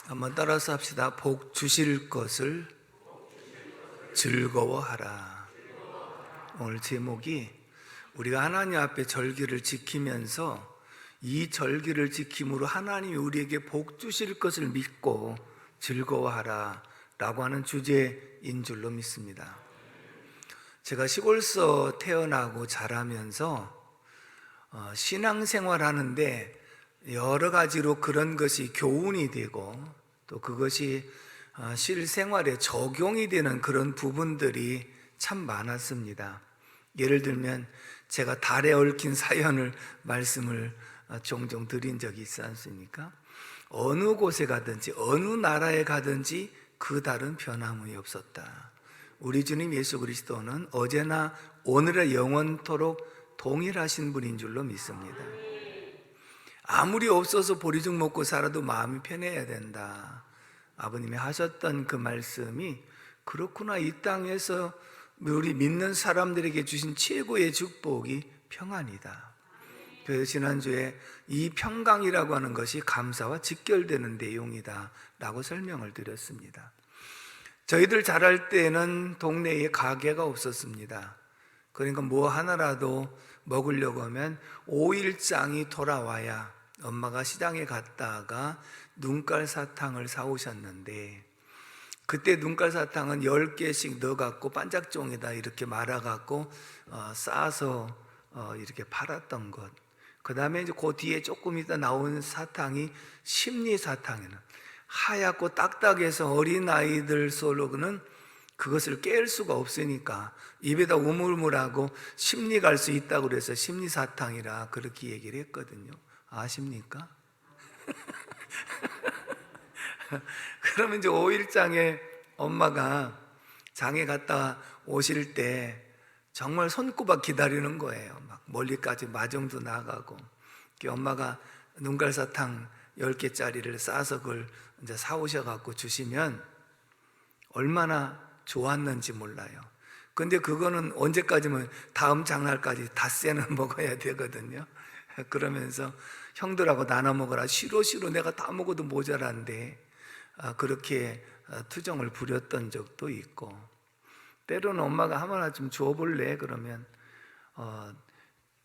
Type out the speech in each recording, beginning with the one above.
한번 따라서 합시다. 복 주실 것을 즐거워하라. 오늘 제목이 우리가 하나님 앞에 절기를 지키면서 이 절기를 지킴으로 하나님이 우리에게 복 주실 것을 믿고 즐거워하라 라고 하는 주제인 줄로 믿습니다. 제가 시골서 태어나고 자라면서 신앙생활 하는데 여러 가지로 그런 것이 교훈이 되고 또 그것이 실생활에 적용이 되는 그런 부분들이 참 많았습니다. 예를 들면 제가 달에 얽힌 사연을 말씀을 종종 드린 적이 있지 않습니까? 어느 곳에 가든지 어느 나라에 가든지 그 달은 변함이 없었다. 우리 주님 예수 그리스도는 어제나 오늘의 영원토록 동일하신 분인 줄로 믿습니다. 아무리 없어서 보리죽 먹고 살아도 마음이 편해야 된다. 아버님이 하셨던 그 말씀이 그렇구나. 이 땅에서 우리 믿는 사람들에게 주신 최고의 축복이 평안이다. 그래서 지난주에 이 평강이라고 하는 것이 감사와 직결되는 내용이다 라고 설명을 드렸습니다. 저희들 자랄 때는 동네에 가게가 없었습니다. 그러니까 뭐 하나라도 먹으려고 하면 5일장이 돌아와야 엄마가 시장에 갔다가 눈깔 사탕을 사오셨는데, 그때 눈깔 사탕은 10개씩 넣어갖고 반짝종에다 이렇게 말아갖고 싸서 이렇게 팔았던 것. 그 다음에 이제 그 뒤에 조금 있다 나온 사탕이 심리사탕이는 하얗고 딱딱해서 어린아이들 속으로는 그것을 깰 수가 없으니까 입에다 우물물하고 심리 갈 수 있다고 그래서 심리사탕이라 그렇게 얘기를 했거든요. 아십니까? 그러면 이제 5일장에 엄마가 장에 갔다 오실 때 정말 손꼽아 기다리는 거예요. 막 멀리까지 마정도 나가고. 엄마가 눈깔사탕 10개짜리를 싸서 그걸 이제 사오셔갖고 주시면 얼마나 좋았는지 몰라요. 근데 그거는 언제까지면 다음 장날까지 닷새는 먹어야 되거든요. 그러면서 형들하고 나눠 먹어라. 싫어 내가 다 먹어도 모자란데 그렇게 투정을 부렸던 적도 있고, 때로는 엄마가 하나 좀 줘볼래? 그러면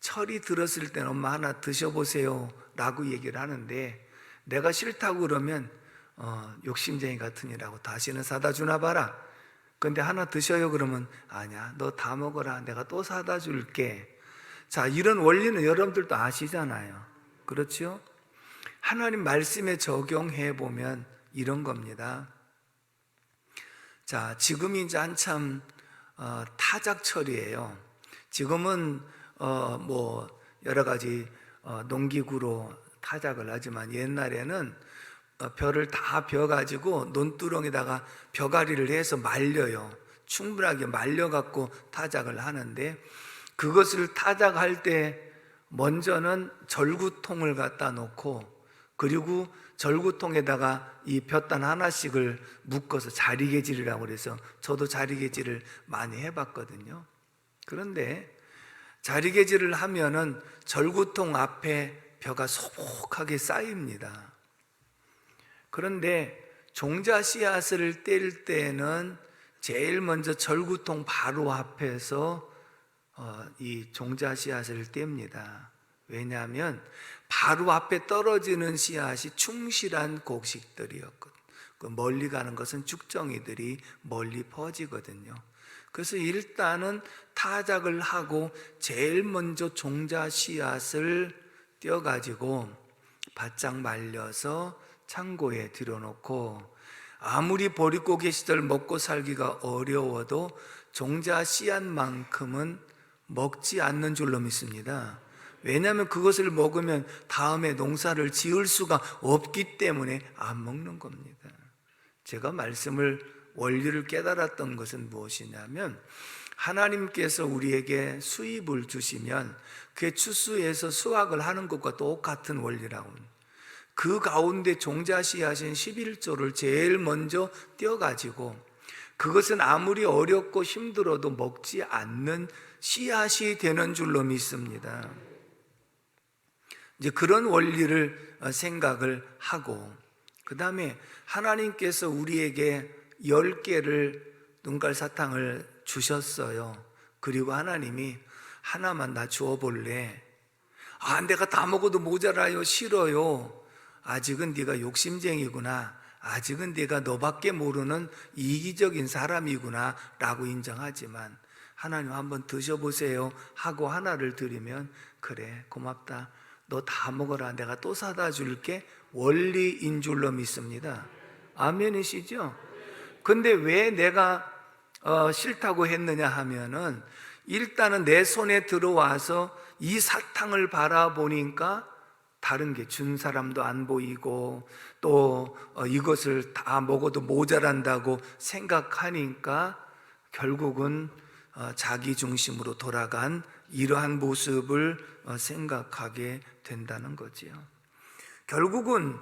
철이 들었을 때는 엄마 하나 드셔보세요 라고 얘기를 하는데, 내가 싫다고 그러면 욕심쟁이 같으니라고 다시는 사다 주나 봐라. 근데 하나 드셔요 그러면 아니야, 너 다 먹어라, 내가 또 사다 줄게. 자, 이런 원리는 여러분들도 아시잖아요. 그렇죠? 하나님 말씀에 적용해 보면 이런 겁니다. 자, 지금이 이제 한참 타작철이에요. 지금은 뭐 여러 가지 농기구로 타작을 하지만 옛날에는 벼를 다 벼가지고 논두렁에다가 벼가리를 해서 말려요. 충분하게 말려갖고 타작을 하는데, 그것을 타작할 때 먼저는 절구통을 갖다 놓고, 그리고 절구통에다가 이 볕단 하나씩을 묶어서 자리개질이라고 그래서 저도 자리개질을 많이 해봤거든요. 그런데 자리개질을 하면은 절구통 앞에 벼가 소복하게 쌓입니다. 그런데 종자 씨앗을 뗄 때는 제일 먼저 절구통 바로 앞에서 이 종자 씨앗을 뗍니다. 왜냐하면 바로 앞에 떨어지는 씨앗이 충실한 곡식들이었거든요. 멀리 가는 것은 죽정이들이 멀리 퍼지거든요. 그래서 일단은 타작을 하고 제일 먼저 종자 씨앗을 떼어가지고 바짝 말려서 창고에 들여놓고, 아무리 보릿고개 시절 먹고 살기가 어려워도 종자 씨앗만큼은 먹지 않는 줄로 믿습니다. 왜냐하면 그것을 먹으면 다음에 농사를 지을 수가 없기 때문에 안 먹는 겁니다. 제가 원리를 깨달았던 것은 무엇이냐면, 하나님께서 우리에게 수입을 주시면 그 추수해서 수확을 하는 것과 똑같은 원리라고 합니다. 그 가운데 종자 씨앗인 11조를 제일 먼저 떼어가지고, 그것은 아무리 어렵고 힘들어도 먹지 않는 씨앗이 되는 줄로 믿습니다. 이제 그런 원리를 생각을 하고, 그 다음에 하나님께서 우리에게 10개를 눈깔 사탕을 주셨어요. 그리고 하나님이 하나만 나 주어볼래? 내가 다 먹어도 모자라요. 싫어요. 아직은 네가 욕심쟁이구나. 아직은 네가 너밖에 모르는 이기적인 사람이구나 라고 인정하지만, 하나님 한번 드셔보세요 하고 하나를 드리면, 그래 고맙다, 너 다 먹어라, 내가 또 사다 줄게, 원리인 줄로 믿습니다. 아멘이시죠? 근데 왜 내가 싫다고 했느냐 하면은, 일단은 내 손에 들어와서 이 사탕을 바라보니까 다른 게 준 사람도 안 보이고, 또 이것을 다 먹어도 모자란다고 생각하니까 결국은 자기 중심으로 돌아간 이러한 모습을 생각하게 된다는 거지요. 결국은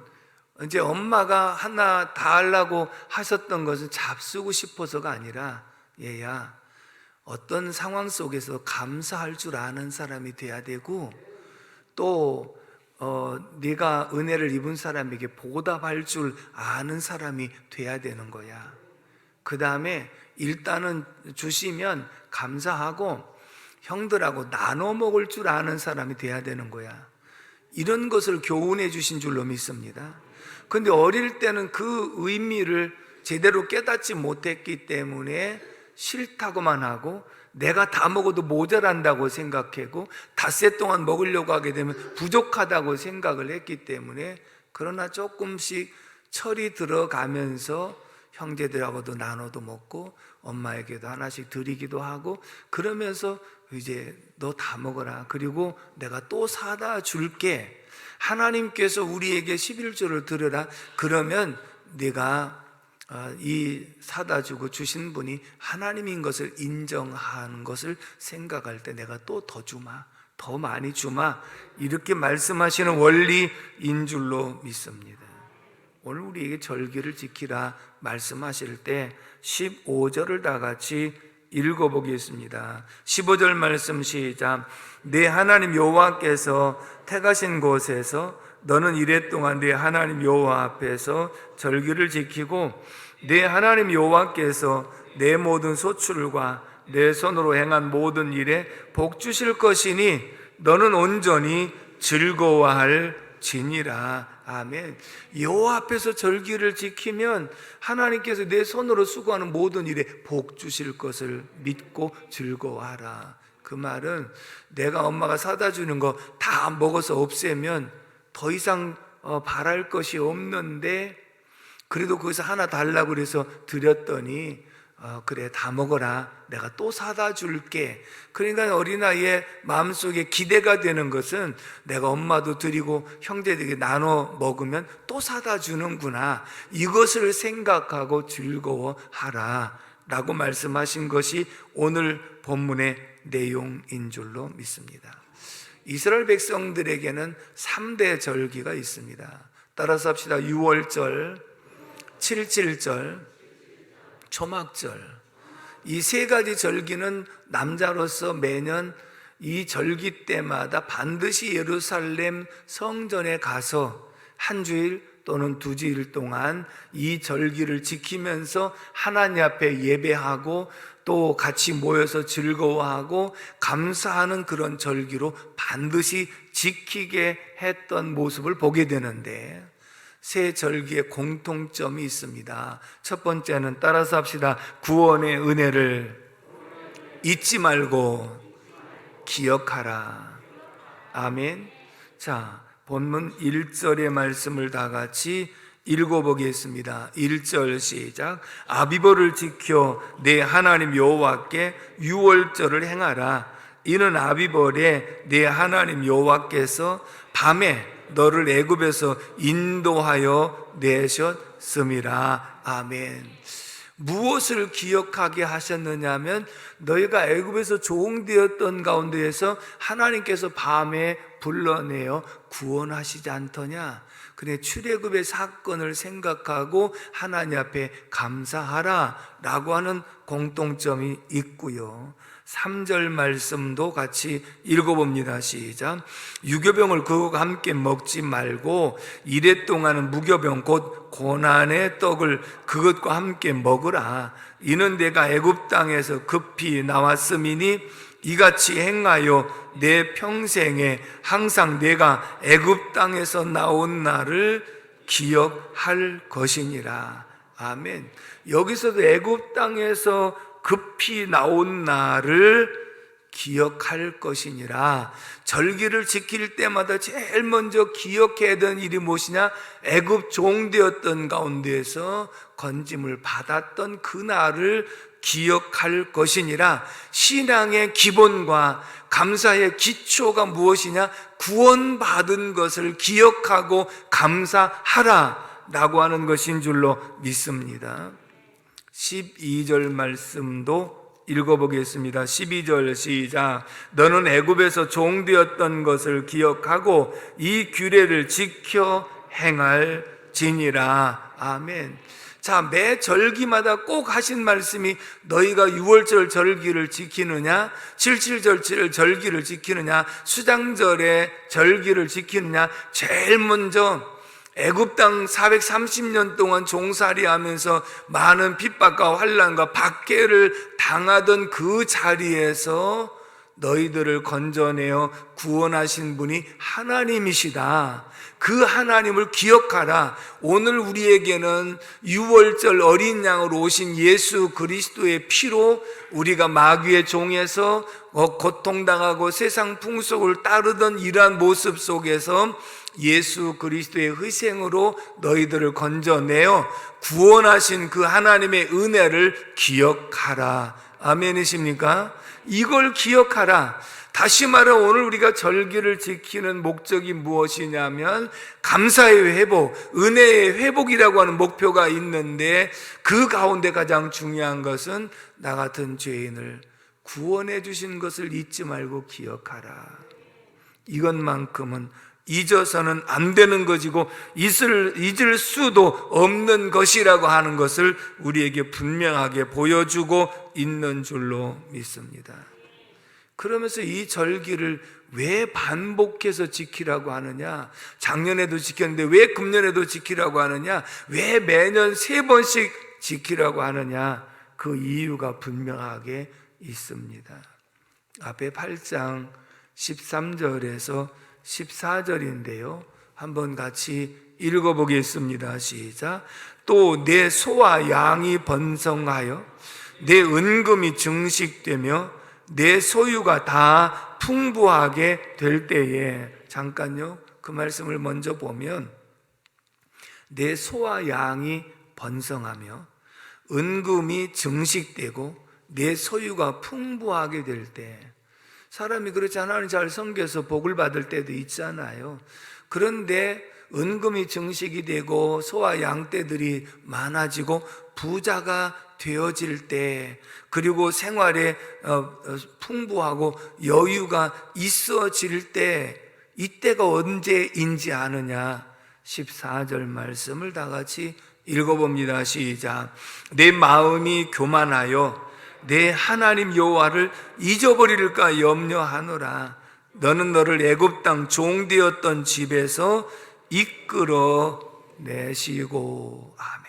이제 엄마가 하나 다 하려고 하셨던 것은 잡수고 싶어서가 아니라, 얘야, 어떤 상황 속에서 감사할 줄 아는 사람이 돼야 되고, 또 네가 은혜를 입은 사람에게 보답할 줄 아는 사람이 돼야 되는 거야. 그 다음에 일단은 주시면 감사하고 형들하고 나눠 먹을 줄 아는 사람이 돼야 되는 거야. 이런 것을 교훈해 주신 줄로 믿습니다. 근데 어릴 때는 그 의미를 제대로 깨닫지 못했기 때문에 싫다고만 하고, 내가 다 먹어도 모자란다고 생각하고, 닷새 동안 먹으려고 하게 되면 부족하다고 생각을 했기 때문에, 그러나 조금씩 철이 들어가면서 형제들하고도 나눠도 먹고 엄마에게도 하나씩 드리기도 하고, 그러면서 이제 너 다 먹어라, 그리고 내가 또 사다 줄게, 하나님께서 우리에게 11조를 드려라, 그러면 내가 이 사다 주고 주신 분이 하나님인 것을 인정하는 것을 생각할 때 내가 또 더 주마, 더 많이 주마, 이렇게 말씀하시는 원리인 줄로 믿습니다. 오늘 우리에게 절기를 지키라 말씀하실 때 15절을 다 같이 읽어보겠습니다. 15절 말씀 시작. 내 하나님 여호와께서 택하신 곳에서 너는 이랫동안 내 하나님 여호와 앞에서 절기를 지키고, 내 하나님 여호와께서 내 모든 소출과 내 손으로 행한 모든 일에 복 주실 것이니 너는 온전히 즐거워할 지니라. 아멘. 여호와 앞에서 절기를 지키면 하나님께서 내 손으로 수고하는 모든 일에 복 주실 것을 믿고 즐거워하라. 그 말은 내가 엄마가 사다 주는 거 다 먹어서 없애면 더 이상 바랄 것이 없는데, 그래도 거기서 하나 달라고 그래서 드렸더니 그래 다 먹어라, 내가 또 사다 줄게. 그러니까 어린아이의 마음속에 기대가 되는 것은 내가 엄마도 드리고 형제들에게 나눠 먹으면 또 사다 주는구나, 이것을 생각하고 즐거워하라 라고 말씀하신 것이 오늘 본문의 내용인 줄로 믿습니다. 이스라엘 백성들에게는 3대 절기가 있습니다. 따라서 합시다. 유월절, 칠칠절, 초막절. 이 세 가지 절기는 남자로서 매년 이 절기 때마다 반드시 예루살렘 성전에 가서 한 주일 또는 2주일 동안 이 절기를 지키면서 하나님 앞에 예배하고, 또 같이 모여서 즐거워하고 감사하는 그런 절기로 반드시 지키게 했던 모습을 보게 되는데, 세 절기의 공통점이 있습니다. 첫 번째는 따라서 합시다. 구원의 은혜를 잊지 말고 기억하라. 아멘. 자, 본문 1절의 말씀을 다 같이 읽어보겠습니다. 1절 시작. 아비보를 지켜 내 하나님 여호와께 유월절을 행하라. 이는 아비벌에 내 하나님 여호와께서 밤에 너를 애굽에서 인도하여 내셨음이라. 아멘. 무엇을 기억하게 하셨느냐면, 너희가 애굽에서 종되었던 가운데에서 하나님께서 밤에 불러내어 구원하시지 않더냐. 그래, 출애굽의 사건을 생각하고 하나님 앞에 감사하라 라고 하는 공통점이 있고요. 3절 말씀도 같이 읽어봅니다. 시작. 유교병을 그것과 함께 먹지 말고 이래 동안은 무교병 곧 고난의 떡을 그것과 함께 먹으라. 이는 내가 애굽 땅에서 급히 나왔음이니 이같이 행하여 내 평생에 항상 내가 애굽 땅에서 나온 날을 기억할 것이니라. 아멘. 여기서도 애굽 땅에서 급히 나온 날을 기억할 것이니라. 절기를 지킬 때마다 제일 먼저 기억해야 되는 일이 무엇이냐? 애굽 종되었던 가운데에서 건짐을 받았던 그 날을 기억할 것이니라. 신앙의 기본과 감사의 기초가 무엇이냐? 구원받은 것을 기억하고 감사하라 라고 하는 것인 줄로 믿습니다. 12절 말씀도 읽어보겠습니다. 12절 시작. 너는 애굽에서 종되었던 것을 기억하고 이 규례를 지켜 행할지니라. 아멘. 자, 매 절기마다 꼭 하신 말씀이 너희가 유월절 절기를 지키느냐, 77절 절기를 지키느냐, 수장절의 절기를 지키느냐. 제일 먼저 애굽 땅 430년 동안 종살이하면서 많은 핍박과 환난과 박해를 당하던 그 자리에서 너희들을 건져내어 구원하신 분이 하나님이시다. 그 하나님을 기억하라. 오늘 우리에게는 유월절 어린 양으로 오신 예수 그리스도의 피로 우리가 마귀의 종에서 고통당하고 세상 풍속을 따르던 이러한 모습 속에서 예수 그리스도의 희생으로 너희들을 건져내어 구원하신 그 하나님의 은혜를 기억하라. 아멘이십니까? 이걸 기억하라. 다시 말해 오늘 우리가 절기를 지키는 목적이 무엇이냐면 감사의 회복, 은혜의 회복이라고 하는 목표가 있는데 그 가운데 가장 중요한 것은 나 같은 죄인을 구원해 주신 것을 잊지 말고 기억하라. 이것만큼은 잊어서는 안 되는 것이고 잊을 수도 없는 것이라고 하는 것을 우리에게 분명하게 보여주고 있는 줄로 믿습니다. 그러면서 이 절기를 왜 반복해서 지키라고 하느냐? 작년에도 지켰는데 왜 금년에도 지키라고 하느냐? 왜 매년 3번씩 지키라고 하느냐? 그 이유가 분명하게 있습니다. 앞에 8장 13절에서 14절인데요. 한번 같이 읽어보겠습니다. 시작. 또 내 소와 양이 번성하여 내 은금이 증식되며 내 소유가 다 풍부하게 될 때에, 잠깐요, 그 말씀을 먼저 보면 내 소와 양이 번성하며 은금이 증식되고 내 소유가 풍부하게 될 때, 사람이 그렇지 하나님 잘 섬겨서 복을 받을 때도 있잖아요. 그런데 은금이 증식이 되고 소와 양떼들이 많아지고 부자가 되어질 때, 그리고 생활에 풍부하고 여유가 있어질 때, 이때가 언제인지 아느냐? 14절 말씀을 다 같이 읽어봅니다. 시작. 내 마음이 교만하여 내 하나님 여호와를 잊어버릴까 염려하노라. 너는 너를 애굽 땅 종되었던 집에서 이끌어 내시고. 아멘.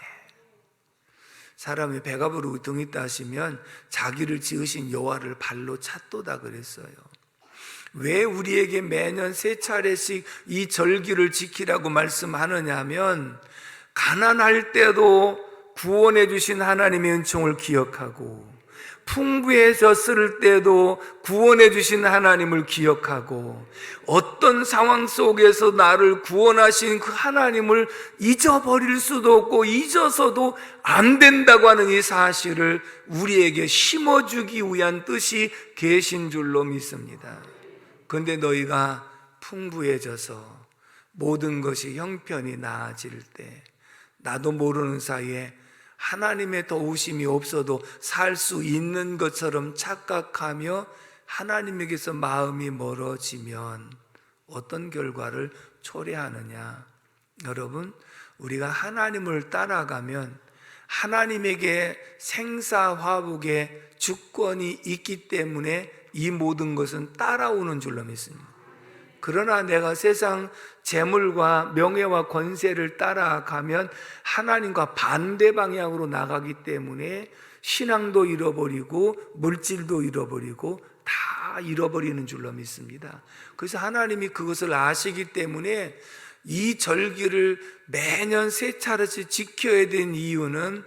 사람이 배가 부르고 등이 따시면 자기를 지으신 여호와를 발로 찾도다 그랬어요. 왜 우리에게 매년 3차례씩 이 절기를 지키라고 말씀하느냐 하면, 가난할 때도 구원해 주신 하나님의 은총을 기억하고, 풍부해졌을 때도 구원해 주신 하나님을 기억하고, 어떤 상황 속에서 나를 구원하신 그 하나님을 잊어버릴 수도 없고 잊어서도 안 된다고 하는 이 사실을 우리에게 심어주기 위한 뜻이 계신 줄로 믿습니다. 그런데 너희가 풍부해져서 모든 것이 형편이 나아질 때, 나도 모르는 사이에 하나님의 도우심이 없어도 살 수 있는 것처럼 착각하며 하나님에게서 마음이 멀어지면 어떤 결과를 초래하느냐? 여러분, 우리가 하나님을 따라가면 하나님에게 생사화복의 주권이 있기 때문에 이 모든 것은 따라오는 줄로 믿습니다. 그러나 내가 세상 재물과 명예와 권세를 따라가면 하나님과 반대 방향으로 나가기 때문에 신앙도 잃어버리고 물질도 잃어버리고 다 잃어버리는 줄로 믿습니다. 그래서 하나님이 그것을 아시기 때문에 이 절기를 매년 세 차례씩 지켜야 되는 이유는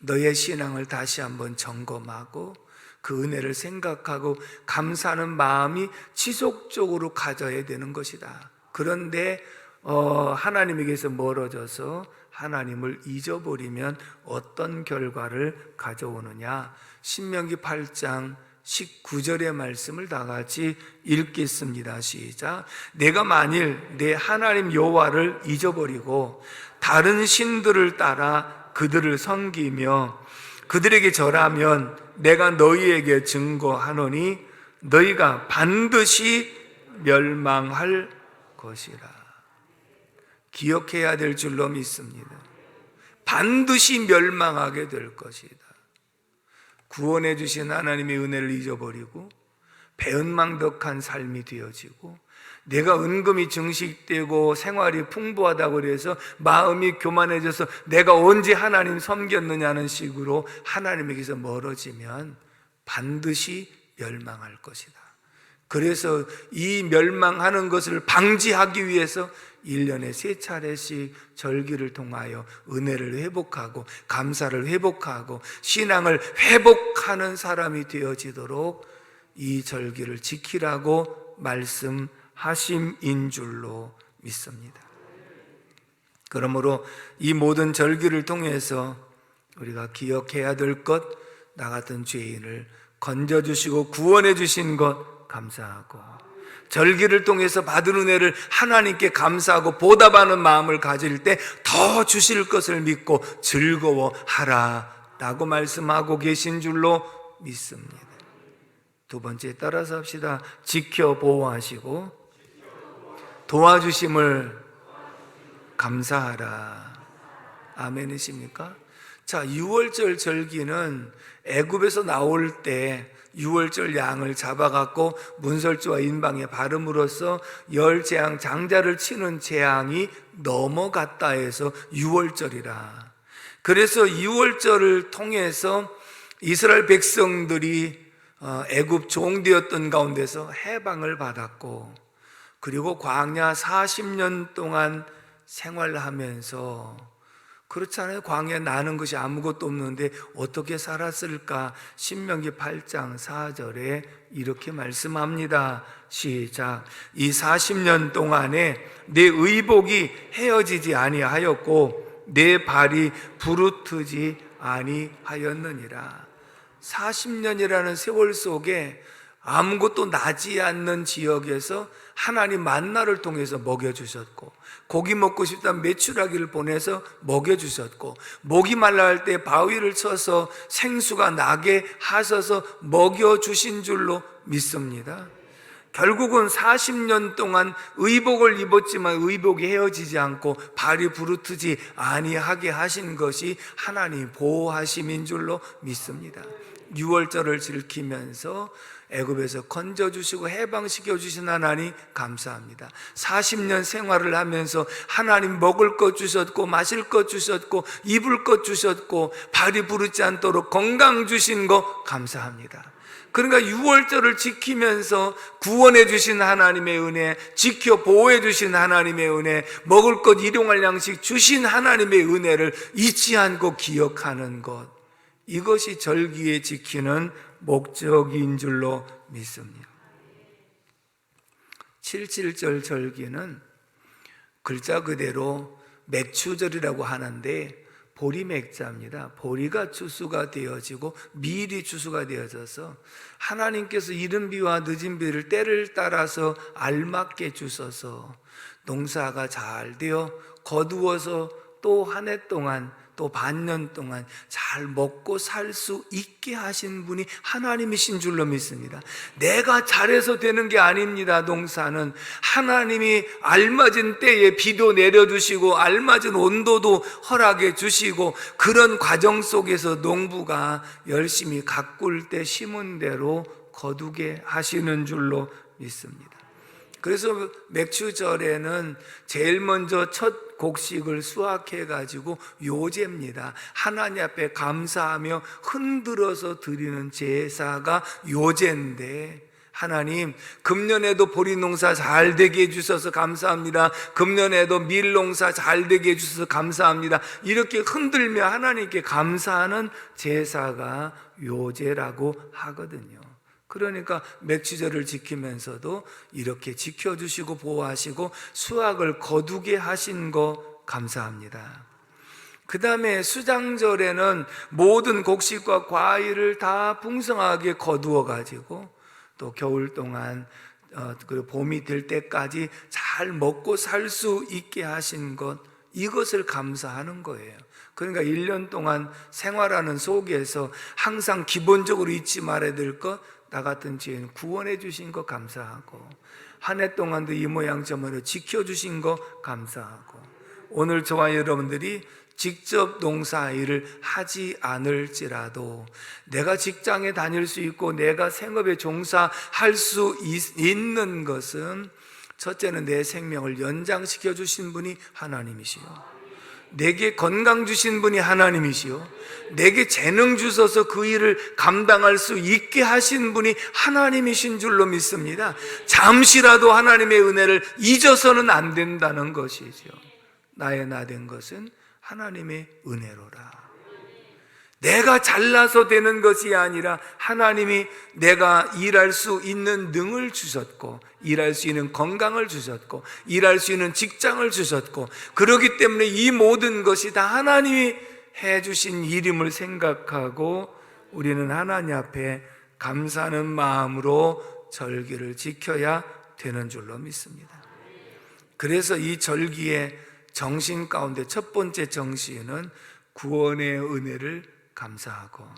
너의 신앙을 다시 한번 점검하고 그 은혜를 생각하고 감사하는 마음이 지속적으로 가져야 되는 것이다. 그런데 하나님에게서 멀어져서 하나님을 잊어버리면 어떤 결과를 가져오느냐? 신명기 8장 19절의 말씀을 다 같이 읽겠습니다. 시작. 내가 만일 내 하나님 여호와를 잊어버리고 다른 신들을 따라 그들을 섬기며 그들에게 절하면 내가 너희에게 증거하노니 너희가 반드시 멸망할 것이라. 기억해야 될 줄로 믿습니다. 반드시 멸망하게 될 것이다. 구원해 주신 하나님의 은혜를 잊어버리고 배은망덕한 삶이 되어지고 내가 은금이 증식되고 생활이 풍부하다고 해서 마음이 교만해져서 내가 언제 하나님 섬겼느냐는 식으로 하나님에게서 멀어지면 반드시 멸망할 것이다. 그래서 이 멸망하는 것을 방지하기 위해서 1년에 3차례씩 절기를 통하여 은혜를 회복하고 감사를 회복하고 신앙을 회복하는 사람이 되어지도록 이 절기를 지키라고 말씀하심인 줄로 믿습니다. 그러므로 이 모든 절기를 통해서 우리가 기억해야 될 것, 나 같은 죄인을 건져주시고 구원해 주신 것 감사하고 절기를 통해서 받은 은혜를 하나님께 감사하고 보답하는 마음을 가질 때 더 주실 것을 믿고 즐거워하라 라고 말씀하고 계신 줄로 믿습니다. 두 번째 따라서 합시다. 지켜 보호하시고 도와주심을 감사하라. 아멘이십니까? 자, 유월절 절기는 애굽에서 나올 때 유월절 양을 잡아갖고 문설주와 인방에 바름으로써 열 재앙 장자를 치는 재앙이 넘어갔다 해서 유월절이라. 그래서 유월절을 통해서 이스라엘 백성들이 애굽 종되었던 가운데서 해방을 받았고 그리고 광야 40년 동안 생활하면서 그렇잖아요. 광야에 나는 것이 아무것도 없는데 어떻게 살았을까? 신명기 8장 4절에 이렇게 말씀합니다. 시작. 이 40년 동안에 내 의복이 헤어지지 아니하였고 내 발이 부르트지 아니하였느니라. 40년이라는 세월 속에 아무것도 나지 않는 지역에서 하나님 만나를 통해서 먹여주셨고 고기 먹고 싶다면 메추라기를 보내서 먹여주셨고 목이 말라 할 때 바위를 쳐서 생수가 나게 하셔서 먹여주신 줄로 믿습니다. 결국은 40년 동안 의복을 입었지만 의복이 헤어지지 않고 발이 부르트지 아니하게 하신 것이 하나님 보호하심인 줄로 믿습니다. 6월절을 지키면서 애굽에서 건져주시고 해방시켜주신 하나님 감사합니다. 40년 생활을 하면서 하나님 먹을 것 주셨고 마실 것 주셨고 입을 것 주셨고 발이 부르지 않도록 건강 주신 거 감사합니다. 그러니까 6월절을 지키면서 구원해 주신 하나님의 은혜, 지켜 보호해 주신 하나님의 은혜, 먹을 것 일용할 양식 주신 하나님의 은혜를 잊지 않고 기억하는 것, 이것이 절기에 지키는 목적인 줄로 믿습니다. 77절 절기는 글자 그대로 맥추절이라고 하는데 보리맥자입니다. 보리가 추수가 되어지고 밀이 추수가 되어져서 하나님께서 이른 비와 늦은 비를 때를 따라서 알맞게 주셔서 농사가 잘 되어 거두어서 또 한 해 동안 또 반년 동안 잘 먹고 살 수 있게 하신 분이 하나님이신 줄로 믿습니다. 내가 잘해서 되는 게 아닙니다. 농사는 하나님이 알맞은 때에 비도 내려주시고 알맞은 온도도 허락해 주시고 그런 과정 속에서 농부가 열심히 가꿀 때 심은 대로 거두게 하시는 줄로 믿습니다. 그래서 맥추절에는 제일 먼저 첫 곡식을 수확해가지고 요제입니다. 하나님 앞에 감사하며 흔들어서 드리는 제사가 요제인데, 하나님 금년에도 보리농사 잘 되게 해주셔서 감사합니다. 금년에도 밀농사 잘 되게 해주셔서 감사합니다. 이렇게 흔들며 하나님께 감사하는 제사가 요제라고 하거든요. 그러니까 맥추절을 지키면서도 이렇게 지켜주시고 보호하시고 수확을 거두게 하신 거 감사합니다. 그 다음에 수장절에는 모든 곡식과 과일을 다 풍성하게 거두어 가지고 또 겨울 동안 그리고 봄이 될 때까지 잘 먹고 살 수 있게 하신 것, 이것을 감사하는 거예요. 그러니까 1년 동안 생활하는 속에서 항상 기본적으로 잊지 말아야 될 것, 나 같은 죄인 구원해 주신 거 감사하고, 한 해 동안도 이 모양 저 모양 지켜주신 거 감사하고, 오늘 저와 여러분들이 직접 농사일을 하지 않을지라도 내가 직장에 다닐 수 있고 내가 생업에 종사할 수 있는 것은, 첫째는 내 생명을 연장시켜 주신 분이 하나님이시요, 내게 건강 주신 분이 하나님이시요, 내게 재능 주셔서 그 일을 감당할 수 있게 하신 분이 하나님이신 줄로 믿습니다. 잠시라도 하나님의 은혜를 잊어서는 안 된다는 것이죠. 나의 나 된 것은 하나님의 은혜로라. 내가 잘나서 되는 것이 아니라 하나님이 내가 일할 수 있는 능을 주셨고, 일할 수 있는 건강을 주셨고, 일할 수 있는 직장을 주셨고, 그렇기 때문에 이 모든 것이 다 하나님이 해주신 일임을 생각하고 우리는 하나님 앞에 감사하는 마음으로 절기를 지켜야 되는 줄로 믿습니다. 그래서 이 절기의 정신 가운데 첫 번째 정신은 구원의 은혜를 감사하고,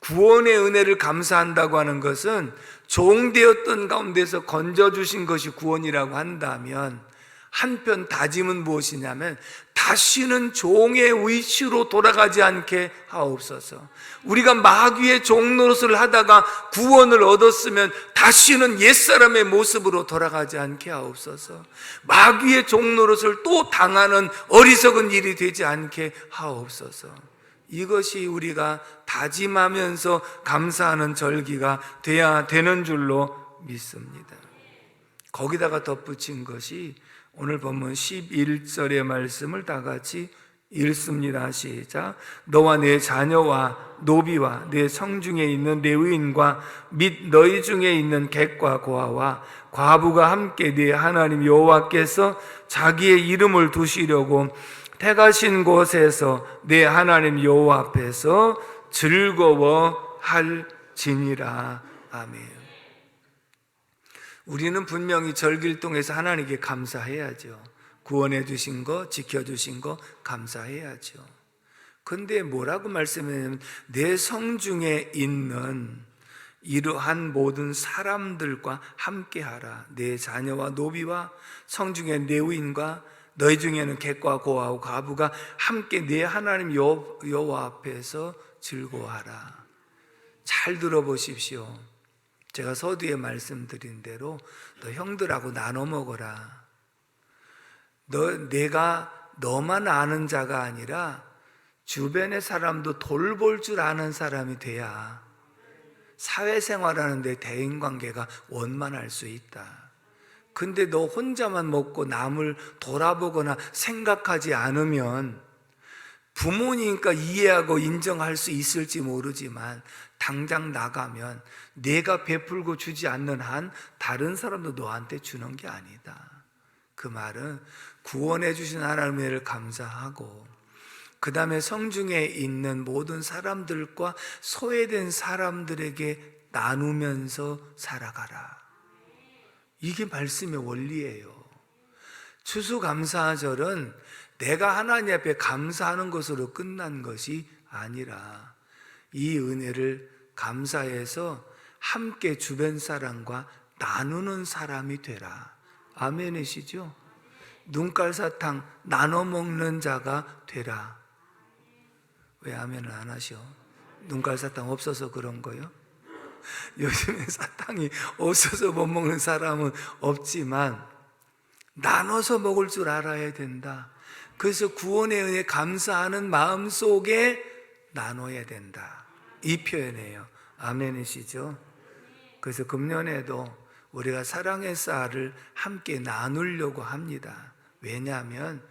구원의 은혜를 감사한다고 하는 것은 종되었던 가운데서 건져주신 것이 구원이라고 한다면, 한편 다짐은 무엇이냐면 다시는 종의 위치로 돌아가지 않게 하옵소서. 우리가 마귀의 종 노릇을 하다가 구원을 얻었으면 다시는 옛사람의 모습으로 돌아가지 않게 하옵소서. 마귀의 종 노릇을 또 당하는 어리석은 일이 되지 않게 하옵소서. 이것이 우리가 다짐하면서 감사하는 절기가 돼야 되는 줄로 믿습니다. 거기다가 덧붙인 것이 오늘 본문 11절의 말씀을 다 같이 읽습니다. 시작. 너와 내 자녀와 노비와 내 성중에 있는 레위인과 및 너희 중에 있는 객과 고아와 과부가 함께 네 하나님 여호와께서 자기의 이름을 두시려고 택하신 곳에서 내 하나님 여호와 앞에서 즐거워할지니라. 아멘. 우리는 분명히 절기를 통해서 하나님께 감사해야죠. 구원해 주신 거, 지켜주신 거 감사해야죠. 근데 뭐라고 말씀하냐면 내 성중에 있는 이러한 모든 사람들과 함께하라. 내 자녀와 노비와 성중에 레위인과 너희 중에는 객과 고아와 과부가 함께 내 하나님 여호와 앞에서 즐거워하라. 잘 들어보십시오. 제가 서두에 말씀드린 대로 너 형들하고 나눠 먹어라. 내가 너만 아는 자가 아니라 주변의 사람도 돌볼 줄 아는 사람이 돼야 사회생활하는데 대인관계가 원만할 수 있다. 근데 너 혼자만 먹고 남을 돌아보거나 생각하지 않으면 부모니까 이해하고 인정할 수 있을지 모르지만 당장 나가면 내가 베풀고 주지 않는 한 다른 사람도 너한테 주는 게 아니다. 그 말은 구원해 주신 하나님의 은혜를 감사하고 그 다음에 성중에 있는 모든 사람들과 소외된 사람들에게 나누면서 살아가라. 이게 말씀의 원리예요. 추수감사절은 내가 하나님 앞에 감사하는 것으로 끝난 것이 아니라 이 은혜를 감사해서 함께 주변 사람과 나누는 사람이 되라. 아멘이시죠? 눈깔 사탕 나눠 먹는 자가 되라. 왜 아멘을 안 하셔? 눈깔 사탕 없어서 그런 거요? 요즘에 사탕이 없어서 못 먹는 사람은 없지만 나눠서 먹을 줄 알아야 된다. 그래서 구원의 은혜 감사하는 마음 속에 나눠야 된다. 이 표현이에요. 아멘이시죠? 그래서 금년에도 우리가 사랑의 쌀을 함께 나누려고 합니다. 왜냐하면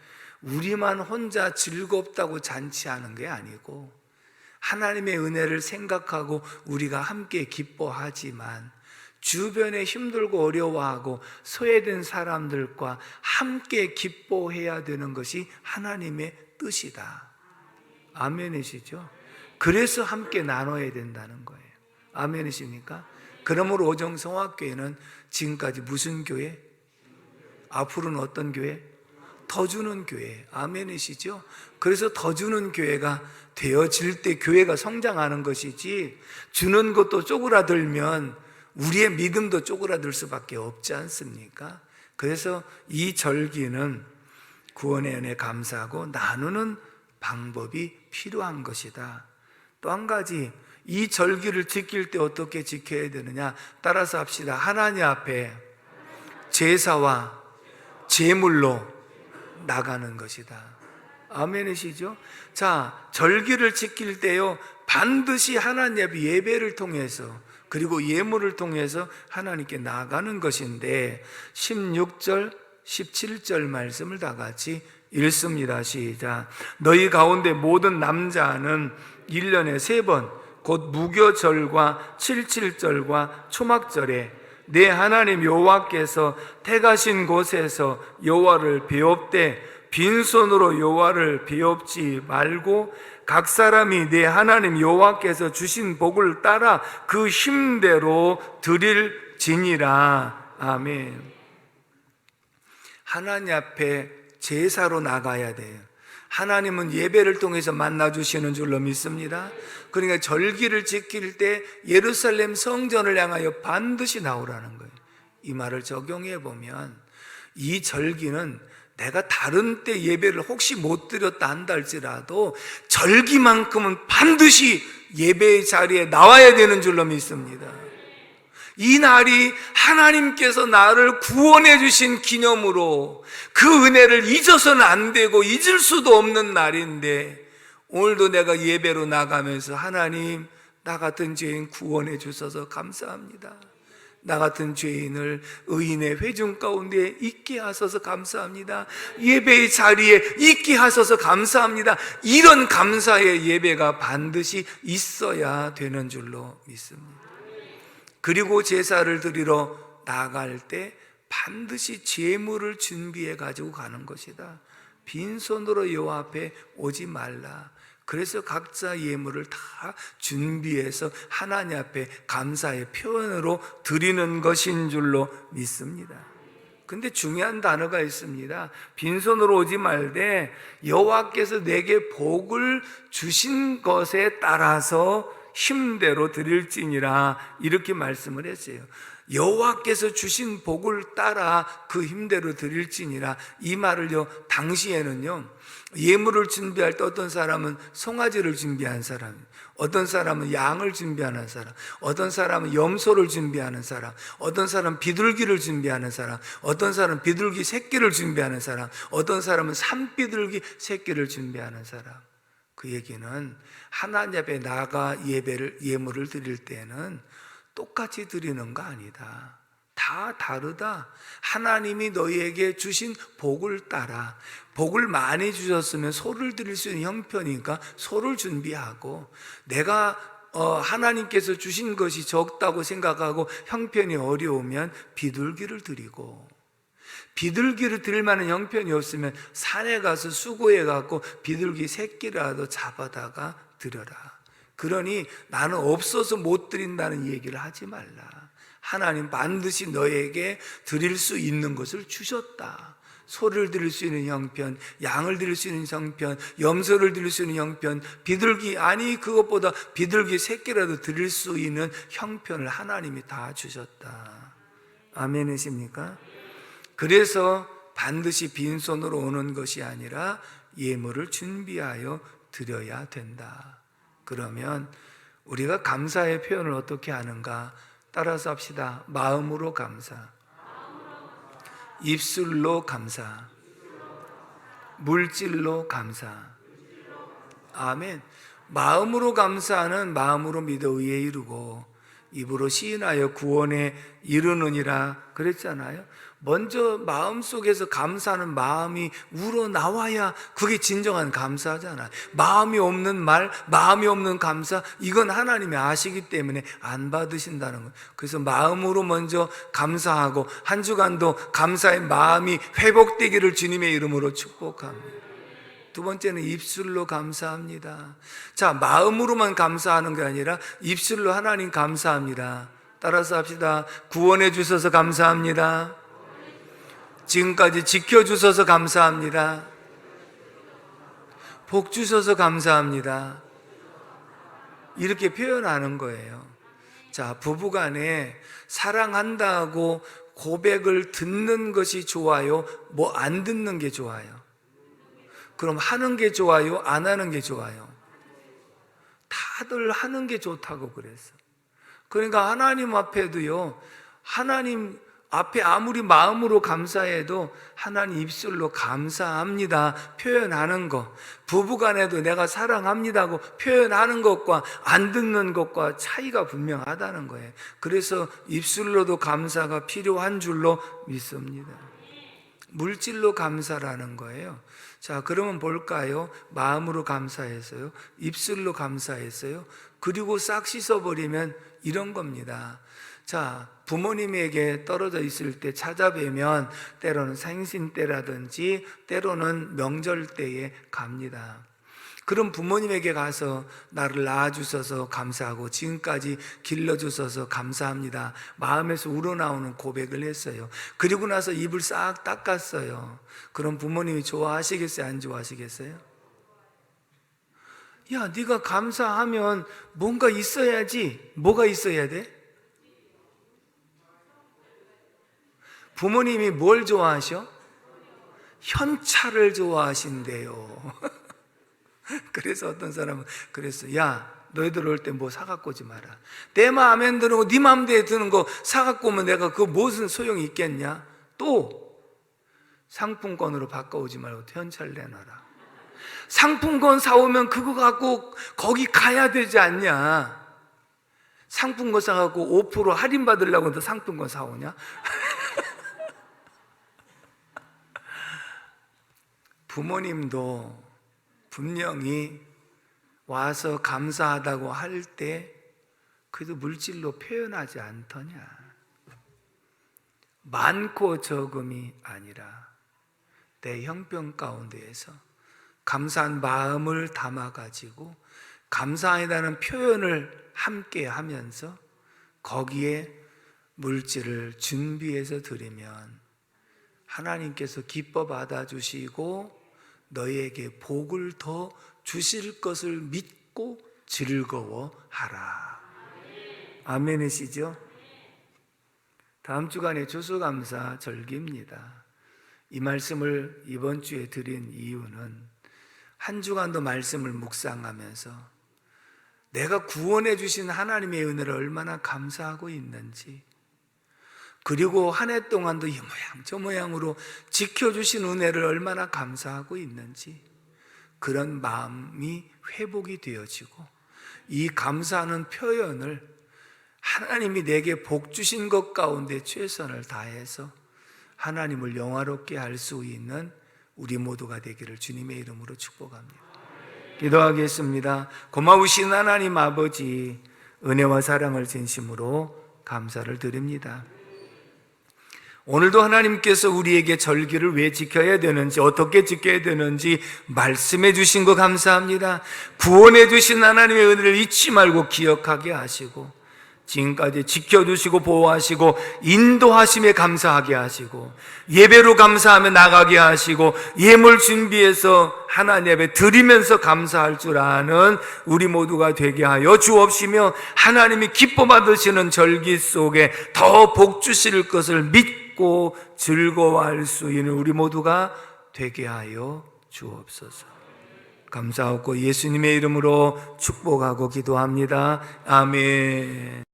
우리만 혼자 즐겁다고 잔치하는 게 아니고 하나님의 은혜를 생각하고 우리가 함께 기뻐하지만 주변에 힘들고 어려워하고 소외된 사람들과 함께 기뻐해야 되는 것이 하나님의 뜻이다. 아멘이시죠? 그래서 함께 나눠야 된다는 거예요. 아멘이십니까? 그러므로 오정성화교회는 지금까지 무슨 교회? 앞으로는 어떤 교회? 더 주는 교회. 아멘이시죠? 그래서 더 주는 교회가 되어질 때 교회가 성장하는 것이지, 주는 것도 쪼그라들면 우리의 믿음도 쪼그라들 수밖에 없지 않습니까? 그래서 이 절기는 구원의 은혜 감사하고 나누는 방법이 필요한 것이다. 또 한 가지, 이 절기를 지킬 때 어떻게 지켜야 되느냐? 따라서 합시다. 하나님 앞에 제사와 제물로 나가는 것이다. 아멘이시죠? 자, 절기를 지킬 때요, 반드시 하나님 앞에 예배를 통해서 그리고 예물을 통해서 하나님께 나가는 것인데 16절, 17절 말씀을 다 같이 읽습니다. 시작. 너희 가운데 모든 남자는 1년에 3번 곧 무교절과 77절과 초막절에 내 하나님 여호와께서 택하신 곳에서 여호와를 배웁되 빈손으로 여호와를 배웁지 말고 각 사람이 내 하나님 여호와께서 주신 복을 따라 그 힘대로 드릴지니라. 아멘. 하나님 앞에 제사로 나가야 돼요. 하나님은 예배를 통해서 만나주시는 줄로 믿습니다. 그러니까 절기를 지킬 때 예루살렘 성전을 향하여 반드시 나오라는 거예요. 이 말을 적용해 보면 이 절기는 내가 다른 때 예배를 혹시 못 드렸다 한다 할지라도 절기만큼은 반드시 예배의 자리에 나와야 되는 줄로 믿습니다. 이 날이 하나님께서 나를 구원해 주신 기념으로 그 은혜를 잊어서는 안 되고 잊을 수도 없는 날인데, 오늘도 내가 예배로 나가면서 하나님, 나 같은 죄인 구원해 주셔서 감사합니다. 나 같은 죄인을 의인의 회중 가운데 있게 하셔서 감사합니다. 예배의 자리에 있게 하셔서 감사합니다. 이런 감사의 예배가 반드시 있어야 되는 줄로 믿습니다. 그리고 제사를 드리러 나갈 때 반드시 제물을 준비해 가지고 가는 것이다. 빈손으로 여호와 앞에 오지 말라. 그래서 각자 예물을 다 준비해서 하나님 앞에 감사의 표현으로 드리는 것인 줄로 믿습니다. 근데 중요한 단어가 있습니다. 빈손으로 오지 말되 여호와께서 내게 복을 주신 것에 따라서 힘대로 드릴지니라, 이렇게 말씀을 했어요. 여호와께서 주신 복을 따라 그 힘대로 드릴지니라. 이 말을요, 당시에는요, 예물을 준비할 때 어떤 사람은 송아지를 준비한 사람, 어떤 사람은 양을 준비하는 사람, 어떤 사람은 염소를 준비하는 사람, 어떤 사람은 비둘기를 준비하는 사람, 어떤 사람은 비둘기 새끼를 준비하는 사람, 어떤 사람은 산비둘기 새끼를 준비하는 사람. 그 얘기는 하나님 앞에 나가 예물을 드릴 때는 똑같이 드리는 거 아니다. 다 다르다. 하나님이 너희에게 주신 복을 따라, 복을 많이 주셨으면 소를 드릴 수 있는 형편이니까 소를 준비하고, 내가 하나님께서 주신 것이 적다고 생각하고 형편이 어려우면 비둘기를 드리고, 비둘기를 드릴 만한 형편이 없으면 산에 가서 수고해 갖고 비둘기 새끼라도 잡아다가 드려라. 그러니 나는 없어서 못 드린다는 얘기를 하지 말라. 하나님 반드시 너에게 드릴 수 있는 것을 주셨다. 소를 드릴 수 있는 형편, 양을 드릴 수 있는 형편, 염소를 드릴 수 있는 형편, 비둘기, 아니 그것보다 비둘기 새끼라도 드릴 수 있는 형편을 하나님이 다 주셨다. 아멘이십니까? 그래서 반드시 빈손으로 오는 것이 아니라 예물을 준비하여 드려야 된다. 그러면 우리가 감사의 표현을 어떻게 하는가? 따라서 합시다. 마음으로 감사, 입술로 감사, 물질로 감사. 아멘. 마음으로 감사하는 마음으로 믿어 의에 이르고 입으로 시인하여 구원에 이르느니라 그랬잖아요. 먼저 마음속에서 감사하는 마음이 우러나와야 그게 진정한 감사잖아요. 마음이 없는 말, 마음이 없는 감사, 이건 하나님이 아시기 때문에 안 받으신다는 거예요. 그래서 마음으로 먼저 감사하고 한 주간도 감사의 마음이 회복되기를 주님의 이름으로 축복합니다. 두 번째는 입술로 감사합니다. 자, 마음으로만 감사하는 게 아니라 입술로 하나님 감사합니다. 따라서 합시다. 구원해 주셔서 감사합니다. 지금까지 지켜주셔서 감사합니다. 복 주셔서 감사합니다. 이렇게 표현하는 거예요. 자, 부부간에 사랑한다고 고백을 듣는 것이 좋아요? 뭐 안 듣는 게 좋아요? 그럼 하는 게 좋아요? 안 하는 게 좋아요? 다들 하는 게 좋다고 그랬어. 그러니까 하나님 앞에도요, 하나님 앞에 아무리 마음으로 감사해도 하나님 입술로 감사합니다 표현하는 것, 부부간에도 내가 사랑합니다고 표현하는 것과 안 듣는 것과 차이가 분명하다는 거예요. 그래서 입술로도 감사가 필요한 줄로 믿습니다. 물질로 감사라는 거예요. 자, 그러면 볼까요? 마음으로 감사했어요, 입술로 감사했어요, 그리고 싹 씻어버리면 이런 겁니다. 자, 부모님에게 떨어져 있을 때 찾아뵈면 때로는 생신 때라든지 때로는 명절 때에 갑니다. 그럼 부모님에게 가서 나를 낳아주셔서 감사하고 지금까지 길러주셔서 감사합니다, 마음에서 우러나오는 고백을 했어요. 그리고 나서 입을 싹 닦았어요. 그럼 부모님이 좋아하시겠어요? 안 좋아하시겠어요? 야, 네가 감사하면 뭔가 있어야지. 뭐가 있어야 돼? 부모님이 뭘 좋아하셔? 현찰을 좋아하신대요. 그래서 어떤 사람은 그랬어. 야, 너희들 올 때 뭐 사갖고 오지 마라. 내 마음에 안 드는 거, 네 마음대로 드는 거 사갖고 오면 내가 그거 무슨 소용이 있겠냐? 또 상품권으로 바꿔오지 말고 현찰 내놔라. 상품권 사오면 그거 갖고 거기 가야 되지 않냐? 상품권 사갖고 5% 할인 받으려고 너 상품권 사오냐? 부모님도 분명히 와서 감사하다고 할 때 그래도 물질로 표현하지 않더냐? 많고 적음이 아니라 내 형편 가운데에서 감사한 마음을 담아가지고 감사하다는 표현을 함께 하면서 거기에 물질을 준비해서 드리면 하나님께서 기뻐 받아주시고 너희에게 복을 더 주실 것을 믿고 즐거워하라. 아멘이시죠? 다음 주간에 추수감사 절기입니다. 이 말씀을 이번 주에 드린 이유는 한 주간도 말씀을 묵상하면서 내가 구원해 주신 하나님의 은혜를 얼마나 감사하고 있는지, 그리고 한 해 동안도 이 모양 저 모양으로 지켜주신 은혜를 얼마나 감사하고 있는지, 그런 마음이 회복이 되어지고 이 감사하는 표현을 하나님이 내게 복 주신 것 가운데 최선을 다해서 하나님을 영화롭게 할 수 있는 우리 모두가 되기를 주님의 이름으로 축복합니다. 기도하겠습니다. 고마우신 하나님 아버지, 은혜와 사랑을 진심으로 감사를 드립니다. 오늘도 하나님께서 우리에게 절기를 왜 지켜야 되는지, 어떻게 지켜야 되는지 말씀해 주신 거 감사합니다. 구원해 주신 하나님의 은혜를 잊지 말고 기억하게 하시고 지금까지 지켜주시고 보호하시고 인도하심에 감사하게 하시고 예배로 감사하며 나가게 하시고 예물 준비해서 하나님 앞에 드리면서 감사할 줄 아는 우리 모두가 되게 하여 주옵시며, 하나님이 기뻐 받으시는 절기 속에 더 복 주실 것을 믿고 즐거워할 수 있는 우리 모두가 되게 하여 주옵소서. 감사하고 예수님의 이름으로 축복하고 기도합니다. 아멘.